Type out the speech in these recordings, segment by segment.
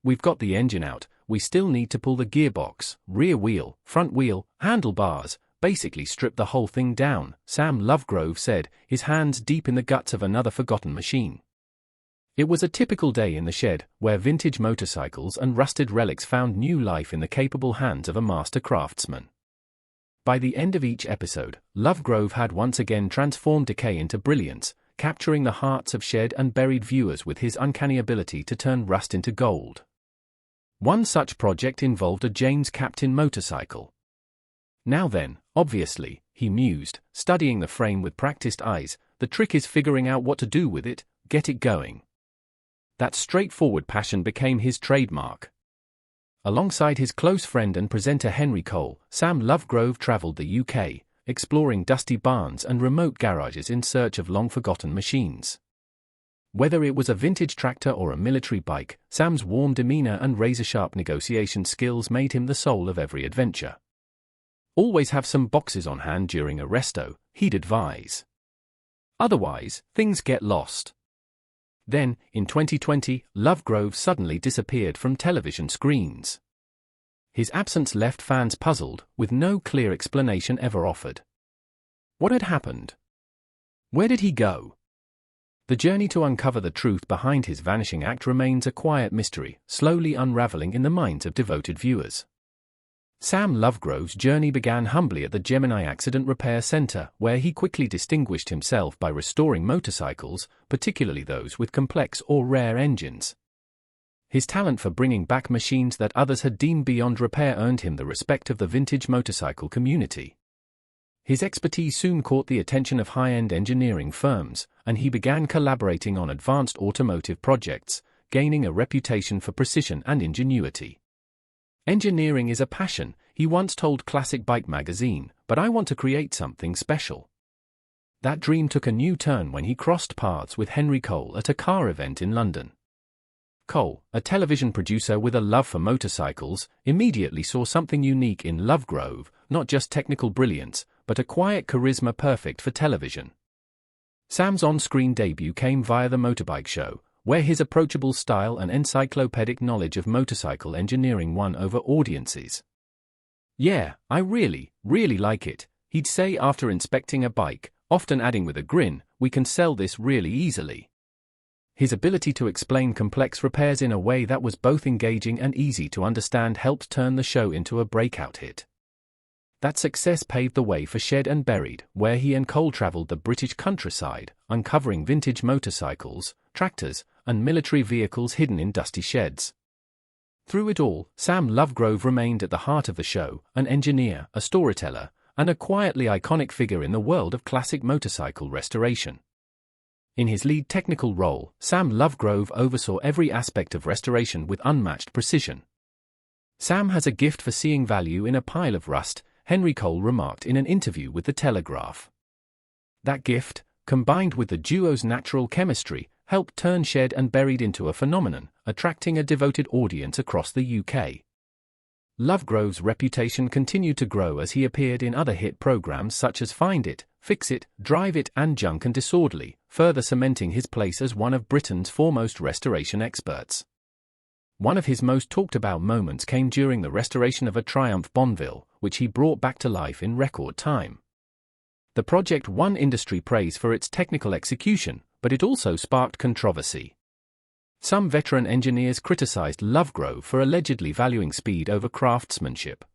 we've got the engine out, we still need to pull the gearbox, rear wheel, front wheel, handlebars, basically strip the whole thing down, Sam Lovegrove said, his hands deep in the guts of another forgotten machine. It was a typical day in the shed, where vintage motorcycles and rusted relics found new life in the capable hands of a master craftsman. By the end of each episode, Lovegrove had once again transformed decay into brilliance, capturing the hearts of shed and buried viewers with his uncanny ability to turn rust into gold. One such project involved a James Captain motorcycle. Now then, obviously, he mused, studying the frame with practiced eyes, the trick is figuring out what to do with it, get it going. That straightforward passion became his trademark. Alongside his close friend and presenter Henry Cole, Sam Lovegrove traveled the UK, exploring dusty barns and remote garages in search of long-forgotten machines. Whether it was a vintage tractor or a military bike, Sam's warm demeanor and razor-sharp negotiation skills made him the soul of every adventure. Always have some boxes on hand during a resto, he'd advise. Otherwise, things get lost. Then, in 2020, Lovegrove suddenly disappeared from television screens. His absence left fans puzzled, with no clear explanation ever offered. What had happened? Where did he go? The journey to uncover the truth behind his vanishing act remains a quiet mystery, slowly unraveling in the minds of devoted viewers. Sam Lovegrove's journey began humbly at the Gemini Accident Repair Center, where he quickly distinguished himself by restoring motorcycles, particularly those with complex or rare engines. His talent for bringing back machines that others had deemed beyond repair earned him the respect of the vintage motorcycle community. His expertise soon caught the attention of high-end engineering firms, and he began collaborating on advanced automotive projects, gaining a reputation for precision and ingenuity. Engineering is a passion, he once told Classic Bike magazine, but I want to create something special. That dream took a new turn when he crossed paths with Henry Cole at a car event in London. Cole, a television producer with a love for motorcycles, immediately saw something unique in Lovegrove, not just technical brilliance, but a quiet charisma perfect for television. Sam's on-screen debut came via the Motorbike Show, where his approachable style and encyclopedic knowledge of motorcycle engineering won over audiences. "Yeah, I really like it," he'd say after inspecting a bike, often adding with a grin, "we can sell this really easily." His ability to explain complex repairs in a way that was both engaging and easy to understand helped turn the show into a breakout hit. That success paved the way for Shed and Buried, where he and Cole traveled the British countryside, uncovering vintage motorcycles, tractors, and military vehicles hidden in dusty sheds. Through it all, Sam Lovegrove remained at the heart of the show, an engineer, a storyteller, and a quietly iconic figure in the world of classic motorcycle restoration. In his lead technical role, Sam Lovegrove oversaw every aspect of restoration with unmatched precision. "Sam has a gift for seeing value in a pile of rust," Henry Cole remarked in an interview with The Telegraph. That gift, combined with the duo's natural chemistry, helped turn Shed and Buried into a phenomenon, attracting a devoted audience across the UK. Lovegrove's reputation continued to grow as he appeared in other hit programs such as Find It, Fix It, Drive It and Junk and Disorderly, further cementing his place as one of Britain's foremost restoration experts. One of his most talked-about moments came during the restoration of a Triumph Bonneville, which he brought back to life in record time. The project won industry praise for its technical execution, but it also sparked controversy. Some veteran engineers criticized Lovegrove for allegedly valuing speed over craftsmanship.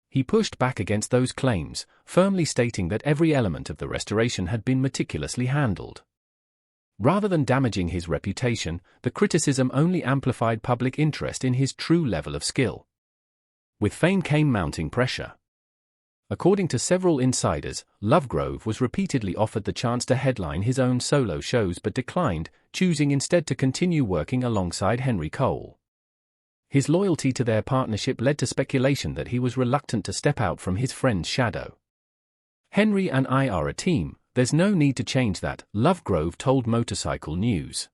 He pushed back against those claims, firmly stating that every element of the restoration had been meticulously handled. Rather than damaging his reputation, the criticism only amplified public interest in his true level of skill. With fame came mounting pressure. According to several insiders, Lovegrove was repeatedly offered the chance to headline his own solo shows but declined, choosing instead to continue working alongside Henry Cole. His loyalty to their partnership led to speculation that he was reluctant to step out from his friend's shadow. "Henry and I are a team, there's no need to change that," Lovegrove told Motorcycle News.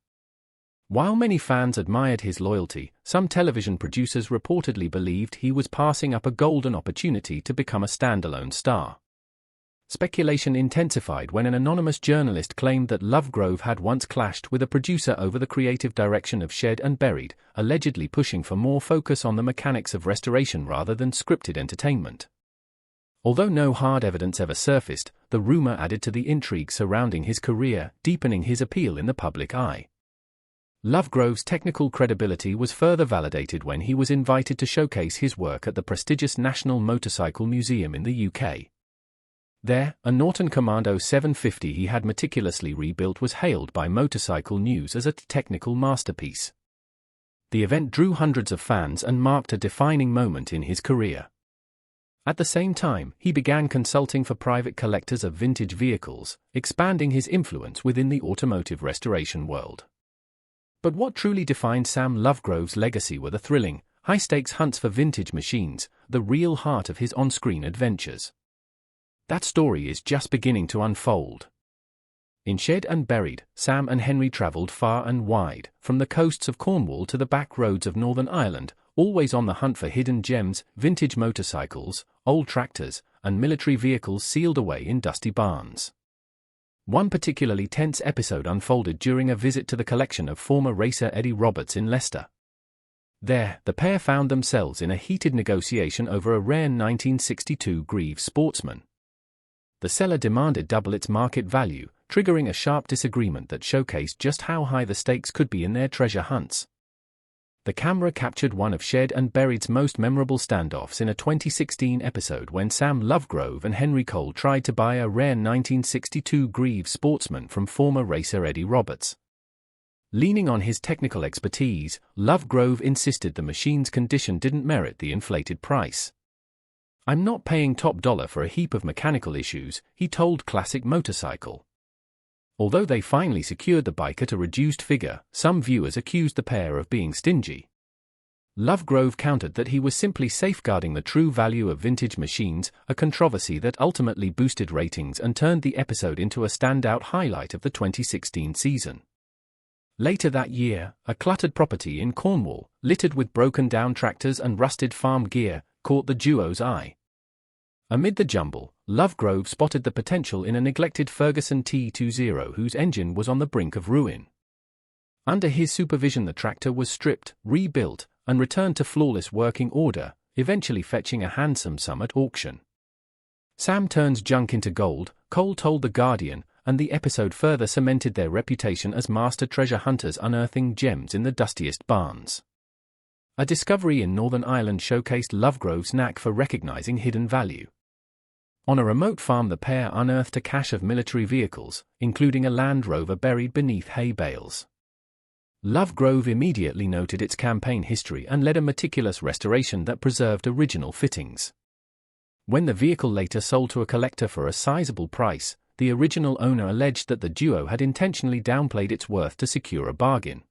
While many fans admired his loyalty, some television producers reportedly believed he was passing up a golden opportunity to become a standalone star. Speculation intensified when an anonymous journalist claimed that Lovegrove had once clashed with a producer over the creative direction of Shed and Buried, allegedly pushing for more focus on the mechanics of restoration rather than scripted entertainment. Although no hard evidence ever surfaced, the rumor added to the intrigue surrounding his career, deepening his appeal in the public eye. Lovegrove's technical credibility was further validated when he was invited to showcase his work at the prestigious National Motorcycle Museum in the UK. There, a Norton Commando 750 he had meticulously rebuilt was hailed by Motorcycle News as a technical masterpiece. The event drew hundreds of fans and marked a defining moment in his career. At the same time, he began consulting for private collectors of vintage vehicles, expanding his influence within the automotive restoration world. But what truly defined Sam Lovegrove's legacy were the thrilling, high-stakes hunts for vintage machines, the real heart of his on-screen adventures. That story is just beginning to unfold. In Shed and Buried, Sam and Henry travelled far and wide, from the coasts of Cornwall to the back roads of Northern Ireland, always on the hunt for hidden gems, vintage motorcycles, old tractors, and military vehicles sealed away in dusty barns. One particularly tense episode unfolded during a visit to the collection of former racer Eddie Roberts in Leicester. There, the pair found themselves in a heated negotiation over a rare 1962 Greaves Sportsman. The seller demanded double its market value, triggering a sharp disagreement that showcased just how high the stakes could be in their treasure hunts. The camera captured one of Shed and Buried's most memorable standoffs in a 2016 episode when Sam Lovegrove and Henry Cole tried to buy a rare 1962 Greaves Sportsman from former racer Eddie Roberts. Leaning on his technical expertise, Lovegrove insisted the machine's condition didn't merit the inflated price. "I'm not paying top dollar for a heap of mechanical issues," he told Classic Motorcycle. Although they finally secured the bike at a reduced figure, some viewers accused the pair of being stingy. Lovegrove countered that he was simply safeguarding the true value of vintage machines, a controversy that ultimately boosted ratings and turned the episode into a standout highlight of the 2016 season. Later that year, a cluttered property in Cornwall, littered with broken-down tractors and rusted farm gear, caught the duo's eye. Amid the jumble, Lovegrove spotted the potential in a neglected Ferguson T20 whose engine was on the brink of ruin. Under his supervision, the tractor was stripped, rebuilt, and returned to flawless working order, eventually fetching a handsome sum at auction. "Sam turns junk into gold," Cole told The Guardian, and the episode further cemented their reputation as master treasure hunters unearthing gems in the dustiest barns. A discovery in Northern Ireland showcased Lovegrove's knack for recognizing hidden value. On a remote farm, the pair unearthed a cache of military vehicles, including a Land Rover buried beneath hay bales. Lovegrove immediately noted its campaign history and led a meticulous restoration that preserved original fittings. When the vehicle later sold to a collector for a sizable price, the original owner alleged that the duo had intentionally downplayed its worth to secure a bargain.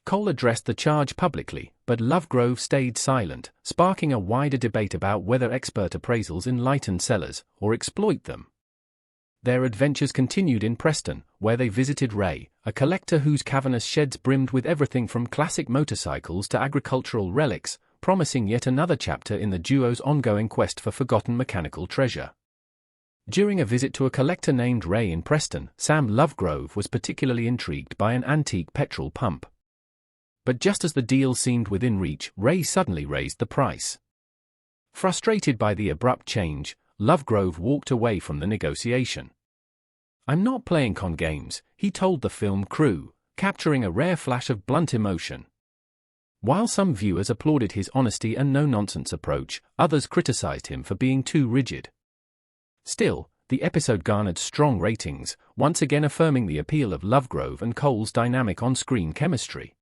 Cole addressed the charge publicly, but Lovegrove stayed silent, sparking a wider debate about whether expert appraisals enlighten sellers or exploit them. Their adventures continued in Preston, where they visited Ray, a collector whose cavernous sheds brimmed with everything from classic motorcycles to agricultural relics, promising yet another chapter in the duo's ongoing quest for forgotten mechanical treasure. During a visit to a collector named Ray in Preston, Sam Lovegrove was particularly intrigued by an antique petrol pump. But just as the deal seemed within reach, Ray suddenly raised the price. Frustrated by the abrupt change, Lovegrove walked away from the negotiation. "I'm not playing con games," he told the film crew, capturing a rare flash of blunt emotion. While some viewers applauded his honesty and no-nonsense approach, others criticized him for being too rigid. Still, the episode garnered strong ratings, once again affirming the appeal of Lovegrove and Cole's dynamic on-screen chemistry.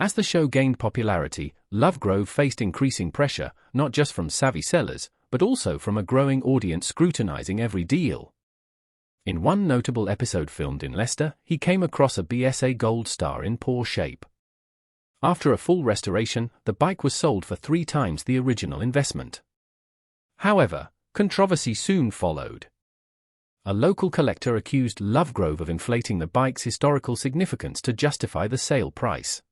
As the show gained popularity, Lovegrove faced increasing pressure, not just from savvy sellers, but also from a growing audience scrutinizing every deal. In one notable episode filmed in Leicester, he came across a BSA Gold Star in poor shape. After a full restoration, the bike was sold for 3 times the original investment. However, controversy soon followed. A local collector accused Lovegrove of inflating the bike's historical significance to justify the sale price.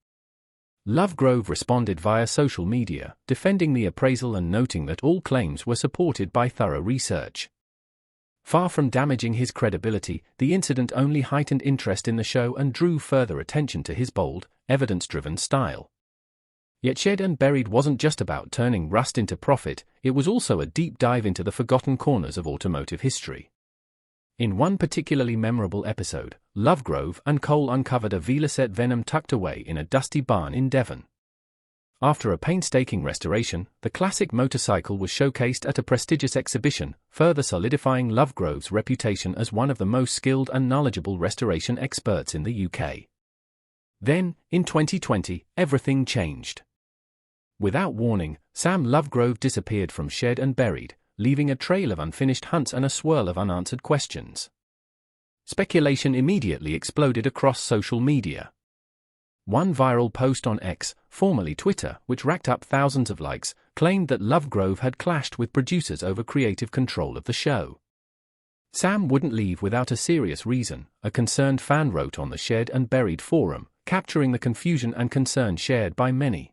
Lovegrove responded via social media, defending the appraisal and noting that all claims were supported by thorough research. Far from damaging his credibility, the incident only heightened interest in the show and drew further attention to his bold, evidence-driven style. Yet Shed and Buried wasn't just about turning rust into profit, it was also a deep dive into the forgotten corners of automotive history. In one particularly memorable episode, Lovegrove and Cole uncovered a Velocette Venom tucked away in a dusty barn in Devon. After a painstaking restoration, the classic motorcycle was showcased at a prestigious exhibition, further solidifying Lovegrove's reputation as one of the most skilled and knowledgeable restoration experts in the UK. Then, in 2020, everything changed. Without warning, Sam Lovegrove disappeared from Shed and Buried, leaving a trail of unfinished hunts and a swirl of unanswered questions. Speculation immediately exploded across social media. One viral post on X, formerly Twitter, which racked up thousands of likes, claimed that Lovegrove had clashed with producers over creative control of the show. Sam wouldn't leave without a serious reason, a concerned fan wrote on the Shed and Buried forum, capturing the confusion and concern shared by many.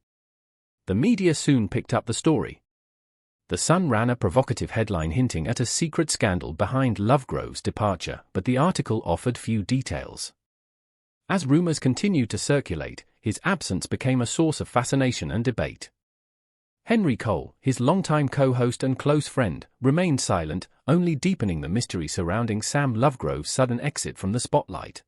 The media soon picked up the story. The Sun ran a provocative headline hinting at a secret scandal behind Lovegrove's departure, but the article offered few details. As rumors continued to circulate, his absence became a source of fascination and debate. Henry Cole, his longtime co-host and close friend, remained silent, only deepening the mystery surrounding Sam Lovegrove's sudden exit from the spotlight.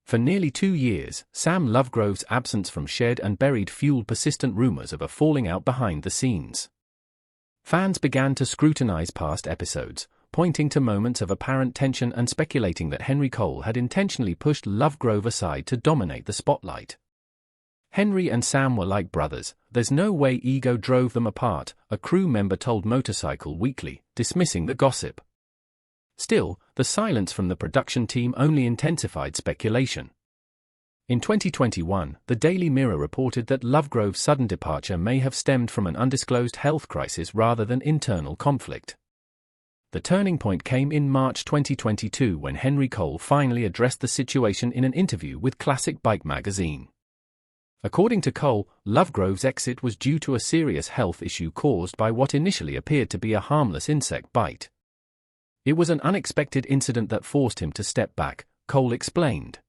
For nearly 2 years, Sam Lovegrove's absence from Shed and Buried fueled persistent rumors of a falling out behind the scenes. Fans began to scrutinize past episodes, pointing to moments of apparent tension and speculating that Henry Cole had intentionally pushed Lovegrove aside to dominate the spotlight. Henry and Sam were like brothers, there's no way ego drove them apart, a crew member told Motorcycle Weekly, dismissing the gossip. Still, the silence from the production team only intensified speculation. In 2021, the Daily Mirror reported that Lovegrove's sudden departure may have stemmed from an undisclosed health crisis rather than internal conflict. The turning point came in March 2022 when Henry Cole finally addressed the situation in an interview with Classic Bike magazine. According to Cole, Lovegrove's exit was due to a serious health issue caused by what initially appeared to be a harmless insect bite. It was an unexpected incident that forced him to step back, Cole explained.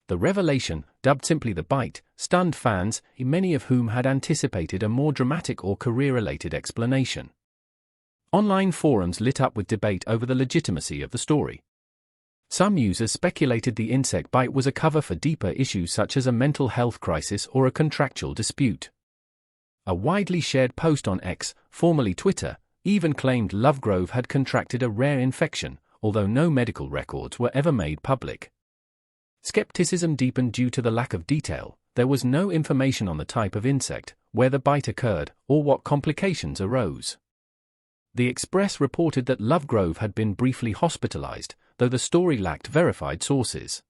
The revelation, dubbed simply the bite, stunned fans, many of whom had anticipated a more dramatic or career-related explanation. Online forums lit up with debate over the legitimacy of the story. Some users speculated the insect bite was a cover for deeper issues such as a mental health crisis or a contractual dispute. A widely shared post on X, formerly Twitter, even claimed Lovegrove had contracted a rare infection, although no medical records were ever made public. Skepticism deepened due to the lack of detail. There was no information on the type of insect, where the bite occurred, or what complications arose. The Express reported that Lovegrove had been briefly hospitalized, though the story lacked verified sources.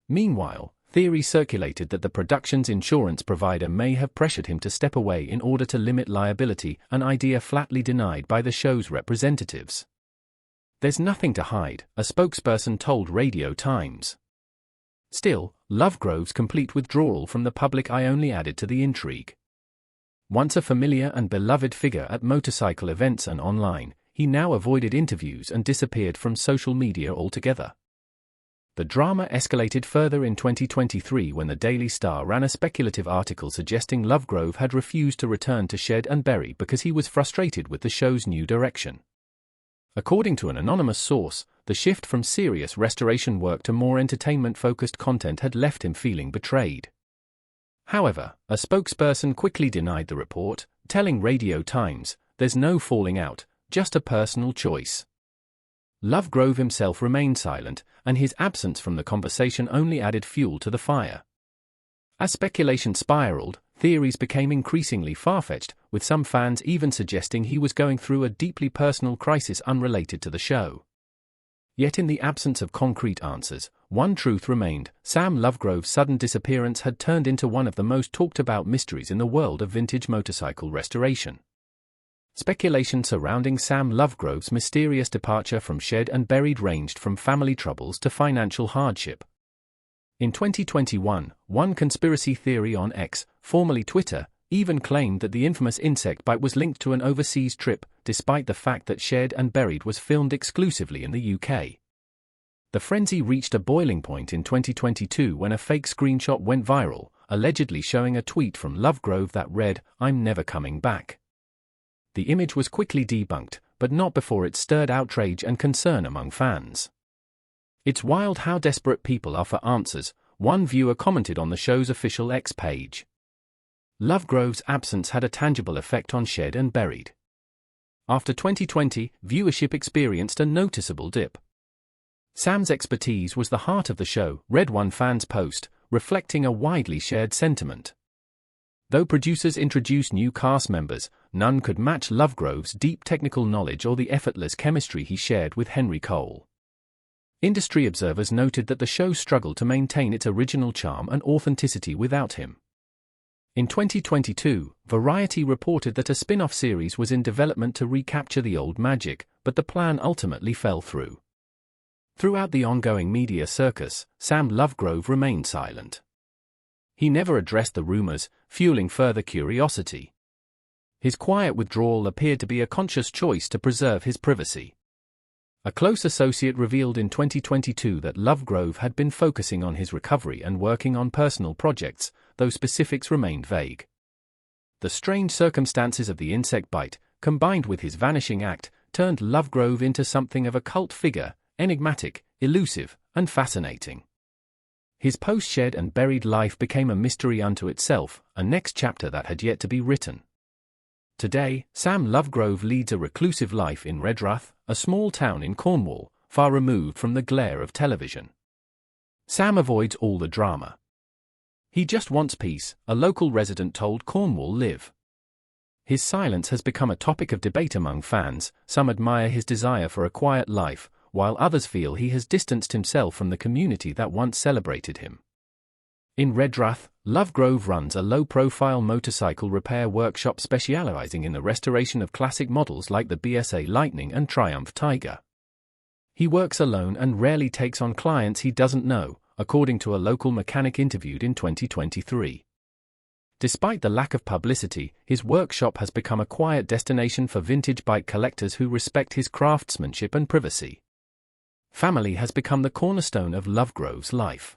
Meanwhile, theories circulated that the production's insurance provider may have pressured him to step away in order to limit liability, an idea flatly denied by the show's representatives. There's nothing to hide, a spokesperson told Radio Times. Still, Lovegrove's complete withdrawal from the public eye only added to the intrigue. Once a familiar and beloved figure at motorcycle events and online, he now avoided interviews and disappeared from social media altogether. The drama escalated further in 2023 when the Daily Star ran a speculative article suggesting Lovegrove had refused to return to Shed and Bury because he was frustrated with the show's new direction. According to an anonymous source, the shift from serious restoration work to more entertainment-focused content had left him feeling betrayed. However, a spokesperson quickly denied the report, telling Radio Times, "There's no falling out, just a personal choice." Lovegrove himself remained silent, and his absence from the conversation only added fuel to the fire. As speculation spiraled, theories became increasingly far-fetched, with some fans even suggesting he was going through a deeply personal crisis unrelated to the show. Yet in the absence of concrete answers, one truth remained: Sam Lovegrove's sudden disappearance had turned into one of the most talked-about mysteries in the world of vintage motorcycle restoration. Speculation surrounding Sam Lovegrove's mysterious departure from Shed and Buried ranged from family troubles to financial hardship. In 2021, one conspiracy theory on X, formerly Twitter, even claimed that the infamous insect bite was linked to an overseas trip, despite the fact that Shared and Buried was filmed exclusively in the UK. The frenzy reached a boiling point in 2022 when a fake screenshot went viral, allegedly showing a tweet from Lovegrove that read, "I'm never coming back." The image was quickly debunked, but not before it stirred outrage and concern among fans. "It's wild how desperate people are for answers," one viewer commented on the show's official X page. Lovegrove's absence had a tangible effect on Shared and Buried. After 2020, viewership experienced a noticeable dip. Sam's expertise was the heart of the show, read one fan's post, reflecting a widely shared sentiment. Though producers introduced new cast members, none could match Lovegrove's deep technical knowledge or the effortless chemistry he shared with Henry Cole. Industry observers noted that the show struggled to maintain its original charm and authenticity without him. In 2022, Variety reported that a spin-off series was in development to recapture the old magic, but the plan ultimately fell through. Throughout the ongoing media circus, Sam Lovegrove remained silent. He never addressed the rumors, fueling further curiosity. His quiet withdrawal appeared to be a conscious choice to preserve his privacy. A close associate revealed in 2022 that Lovegrove had been focusing on his recovery and working on personal projects, though specifics remained vague. The strange circumstances of the insect bite, combined with his vanishing act, turned Lovegrove into something of a cult figure, enigmatic, elusive, and fascinating. His post-Shared and Buried life became a mystery unto itself, a next chapter that had yet to be written. Today, Sam Lovegrove leads a reclusive life in Redruth, a small town in Cornwall, far removed from the glare of television. Sam avoids all the drama. He just wants peace, a local resident told Cornwall Live. His silence has become a topic of debate among fans. Some admire his desire for a quiet life, while others feel he has distanced himself from the community that once celebrated him. In Redruth, Lovegrove runs a low-profile motorcycle repair workshop specializing in the restoration of classic models like the BSA Lightning and Triumph Tiger. He works alone and rarely takes on clients he doesn't know, according to a local mechanic interviewed in 2023. Despite the lack of publicity, his workshop has become a quiet destination for vintage bike collectors who respect his craftsmanship and privacy. Family has become the cornerstone of Lovegrove's life.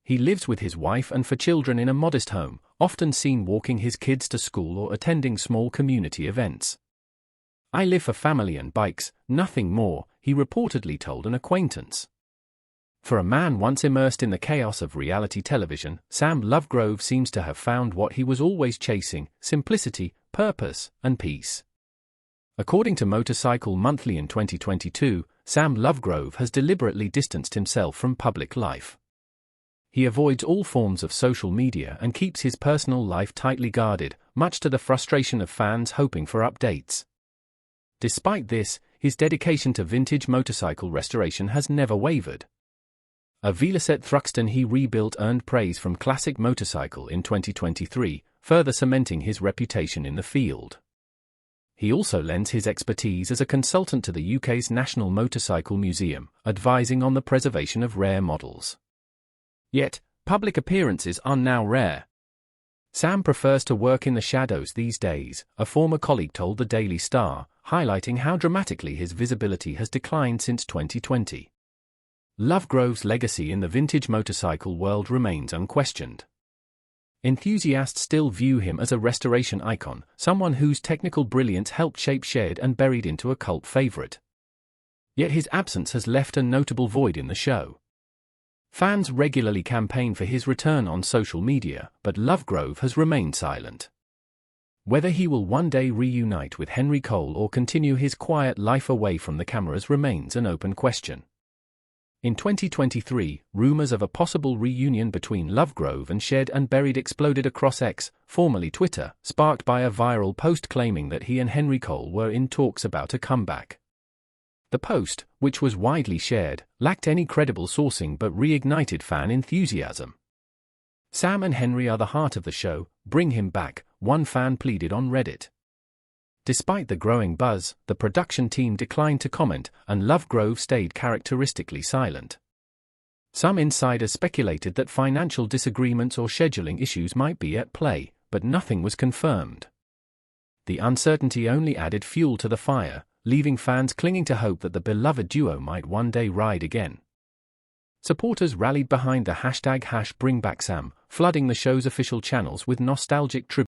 He lives with his wife and 4 children in a modest home, often seen walking his kids to school or attending small community events. "I live for family and bikes, nothing more," he reportedly told an acquaintance. For a man once immersed in the chaos of reality television, Sam Lovegrove seems to have found what he was always chasing: simplicity, purpose, and peace. According to Motorcycle Monthly in 2022, Sam Lovegrove has deliberately distanced himself from public life. He avoids all forms of social media and keeps his personal life tightly guarded, much to the frustration of fans hoping for updates. Despite this, his dedication to vintage motorcycle restoration has never wavered. A Velocette Thruxton he rebuilt earned praise from Classic Motorcycle in 2023, further cementing his reputation in the field. He also lends his expertise as a consultant to the UK's National Motorcycle Museum, advising on the preservation of rare models. Yet, public appearances are now rare. Sam prefers to work in the shadows these days, a former colleague told the Daily Star, highlighting how dramatically his visibility has declined since 2020. Lovegrove's legacy in the vintage motorcycle world remains unquestioned. Enthusiasts still view him as a restoration icon, someone whose technical brilliance helped shape Shared and Buried into a cult favorite. Yet his absence has left a notable void in the show. Fans regularly campaign for his return on social media, but Lovegrove has remained silent. Whether he will one day reunite with Henry Cole or continue his quiet life away from the cameras remains an open question. In 2023, rumors of a possible reunion between Lovegrove and Shared and Buried exploded across X, formerly Twitter, sparked by a viral post claiming that he and Henry Cole were in talks about a comeback. The post, which was widely shared, lacked any credible sourcing but reignited fan enthusiasm. "Sam and Henry are the heart of the show, bring him back," one fan pleaded on Reddit. Despite the growing buzz, the production team declined to comment, and Lovegrove stayed characteristically silent. Some insiders speculated that financial disagreements or scheduling issues might be at play, but nothing was confirmed. The uncertainty only added fuel to the fire, leaving fans clinging to hope that the beloved duo might one day ride again. Supporters rallied behind the #BringBackSam, flooding the show's official channels with nostalgic tributes.